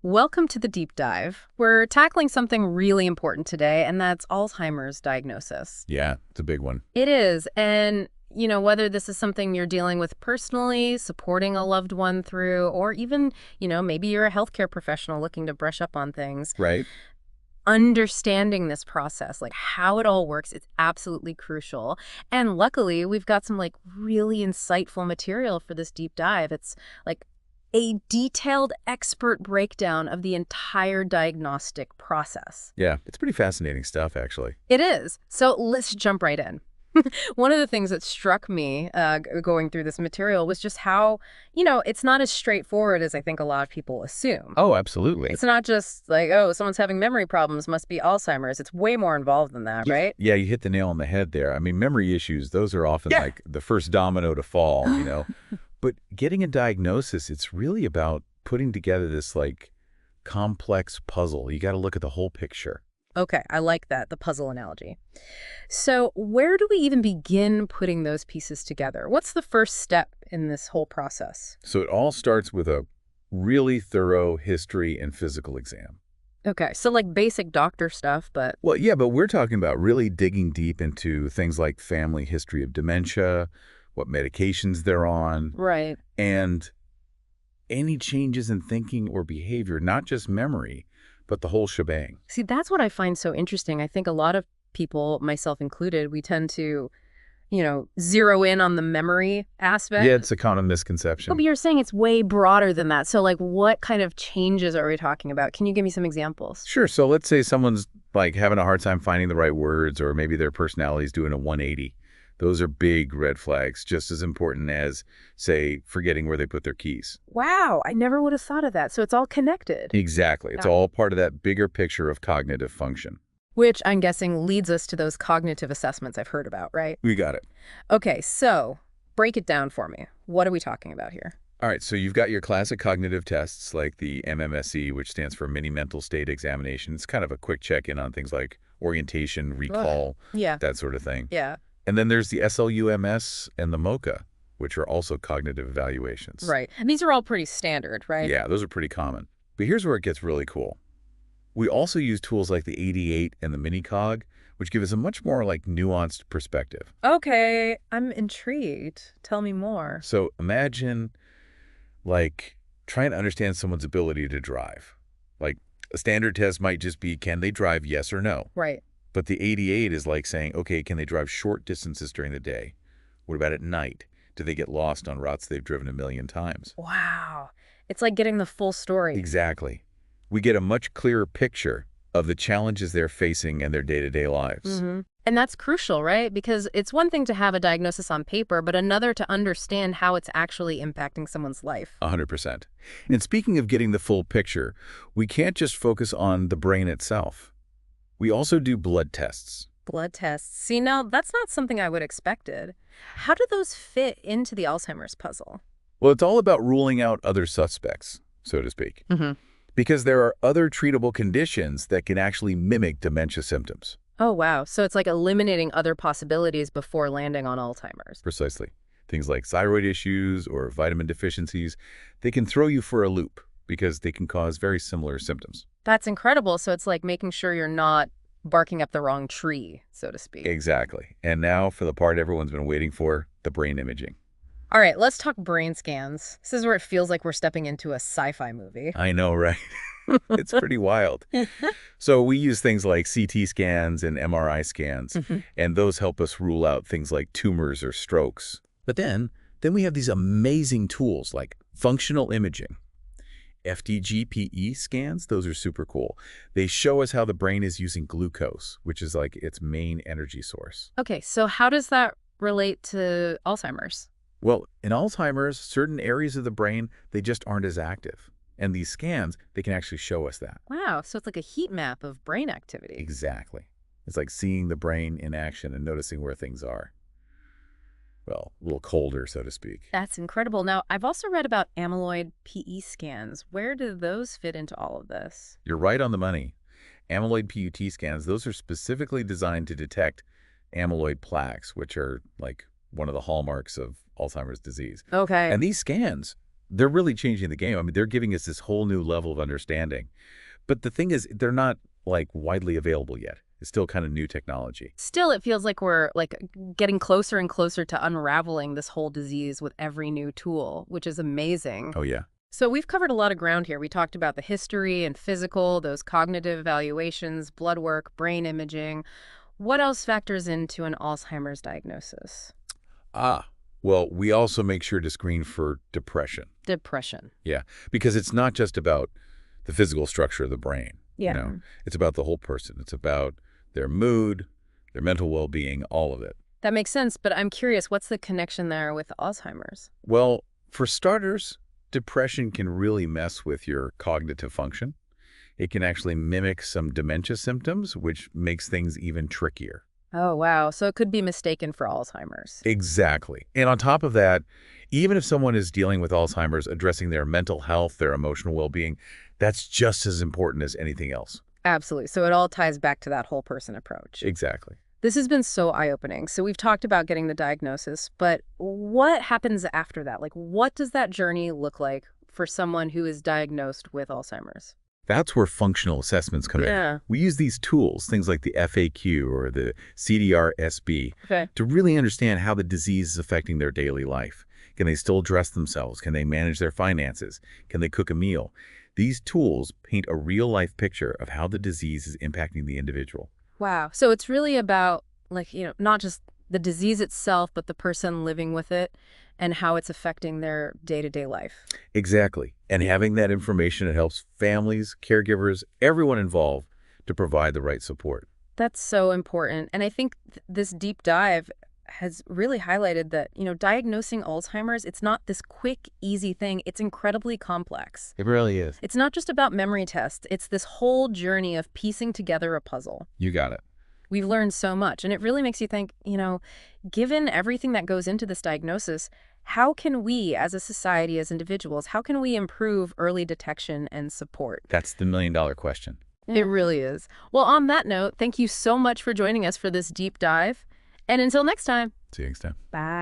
Welcome to the deep dive. We're tackling something really important today, and that's Alzheimer's diagnosis. Yeah, it's a big one. It is, and whether this is something you're dealing with personally, supporting a loved one through, or even, maybe you're a healthcare professional looking to brush up on things, Right? understanding this process, like how it all works, is absolutely crucial. And luckily, we've got some really insightful material for this deep dive. It's like a detailed expert breakdown of the entire diagnostic process. Yeah, it's pretty fascinating stuff, actually. It is. So let's jump right in. One of the things that struck me going through this material was just how, it's not as straightforward as I think a lot of people assume. Oh, absolutely. It's not just like, oh, someone's having memory problems, must be Alzheimer's. It's way more involved than that, right? Yeah, you hit the nail on the head there. I mean, memory issues, those are often like the first domino to fall. But getting a diagnosis, it's really about putting together this complex puzzle. You got to look at the whole picture. Okay, I like that, the puzzle analogy. So where do we even begin putting those pieces together? What's the first step in this whole process? So it all starts with a really thorough history and physical exam. Okay, so like basic doctor stuff, but... Well, yeah, but we're talking about really digging deep into things like family history of dementia, what medications they're on, Right. and any changes in thinking or behavior, not just memory, but the whole shebang. See, that's what I find so interesting. I think a lot of people, myself included, we tend to, zero in on the memory aspect. Yeah, it's a common But misconception. you're saying it's way broader than that. So what kind of changes are we talking about? Can you give me some examples? Sure, so let's say someone's having a hard time finding the right words, or maybe their personality's doing a 180. Those are big red flags, just as important as, say, forgetting where they put their keys. Wow, I never would have thought of that. So it's all connected. Exactly. It's all part of that bigger picture of cognitive function. Which I'm guessing leads us to those cognitive assessments I've heard about, right? We got it. Okay, so break it down for me. What are we talking about here? All right, so you've got your classic cognitive tests like the MMSE, which stands for Mini Mental State Examination. It's kind of a quick check-in on things like orientation, recall, Yeah. that sort of thing. Yeah. And then there's the SLUMS and the MoCA, which are also cognitive evaluations. Right. And these are all pretty standard, right? Yeah, those are pretty common. But here's where it gets really cool. We also use tools like the 88 and the Mini-Cog, which give us a much more nuanced perspective. Okay, I'm intrigued. Tell me more. So imagine trying to understand someone's ability to drive. A standard test might just be, can they drive, yes or no? Right. But the 88 is like saying, okay, can they drive short distances during the day? What about at night? Do they get lost on routes they've driven a million times? Wow. It's like getting the full story. Exactly. We get a much clearer picture of the challenges they're facing in their day-to-day lives. Mm-hmm. And that's crucial, right? Because it's one thing to have a diagnosis on paper, but another to understand how it's actually impacting someone's life. 100%. And speaking of getting the full picture, we can't just focus on the brain itself. We also do blood tests. Blood tests. See, now that's not something I would have expected. How do those fit into the Alzheimer's puzzle? Well, it's all about ruling out other suspects, so to speak. Mm-hmm. Because there are other treatable conditions that can actually mimic dementia symptoms. Oh, wow. So it's like eliminating other possibilities before landing on Alzheimer's. Precisely. Things like thyroid issues or vitamin deficiencies, they can throw you for a loop because they can cause very similar symptoms. That's incredible. So it's like making sure you're not barking up the wrong tree, so to speak. Exactly. And now for the part everyone's been waiting for, the brain imaging. All right, let's talk brain scans. This is where it feels like we're stepping into a sci-fi movie. I know, right? It's pretty wild. So we use things like CT scans and MRI scans, and those help us rule out things like tumors or strokes. But then we have these amazing tools like functional imaging. FDG-PE scans, those are super cool. They show us how the brain is using glucose, which is its main energy source. Okay, so how does that relate to Alzheimer's? Well, in Alzheimer's, certain areas of the brain, they just aren't as active. And these scans, they can actually show us that. Wow, so it's like a heat map of brain activity. Exactly. It's like seeing the brain in action and noticing where things are. Well, a little colder, so to speak. That's incredible. Now, I've also read about amyloid PE scans. Where do those fit into all of this? You're right on the money. Amyloid PUT scans, those are specifically designed to detect amyloid plaques, which are one of the hallmarks of Alzheimer's disease. Okay. And these scans, They're really changing the game. I mean, they're giving us this whole new level of understanding. But the thing is, they're not, like, widely available yet. It's still kind of new technology. Still, it feels like we're like getting closer and closer to unraveling this whole disease with every new tool, which is amazing. Oh, yeah. So we've covered a lot of ground here. We talked about the history and physical, those cognitive evaluations, blood work, brain imaging. What else factors into an Alzheimer's diagnosis? Well, we also make sure to screen for depression. Depression. Yeah, because it's not just about the physical structure of the brain. Yeah. It's about the whole person. It's about their mood, their mental well-being, all of it. That makes sense, but I'm curious, what's the connection there with Alzheimer's? Well, for starters, depression can really mess with your cognitive function. It can actually mimic some dementia symptoms, which makes things even trickier. Oh, wow. So it could be mistaken for Alzheimer's. Exactly. And on top of that, even if someone is dealing with Alzheimer's, addressing their mental health, their emotional well-being, that's just as important as anything else. Absolutely. So it all ties back to that whole person approach. Exactly. This has been so eye-opening. So we've talked about getting the diagnosis, but what happens after that? Like, what does that journey look like for someone who is diagnosed with Alzheimer's? That's where functional assessments come in. We use these tools, things like the FAQ or the CDR-SB, to really understand how the disease is affecting their daily life. Can they still dress themselves? Can they manage their finances? Can they cook a meal? These tools paint a real-life picture of how the disease is impacting the individual. Wow. So it's really about, like, not just the disease itself, but the person living with it and how it's affecting their day-to-day life. Exactly. And having that information, it helps families, caregivers, everyone involved to provide the right support. That's so important. And I think this deep dive has really highlighted that, diagnosing Alzheimer's, it's not this quick, easy thing. It's incredibly complex. It really is. It's not just about memory tests. It's this whole journey of piecing together a puzzle. You got it. We've learned so much. And it really makes you think, given everything that goes into this diagnosis, how can we, as a society, as individuals, how can we improve early detection and support? That's the million-dollar question. It really is. Well, on that note, thank you so much for joining us for this deep dive. And until next time. See you next time. Bye.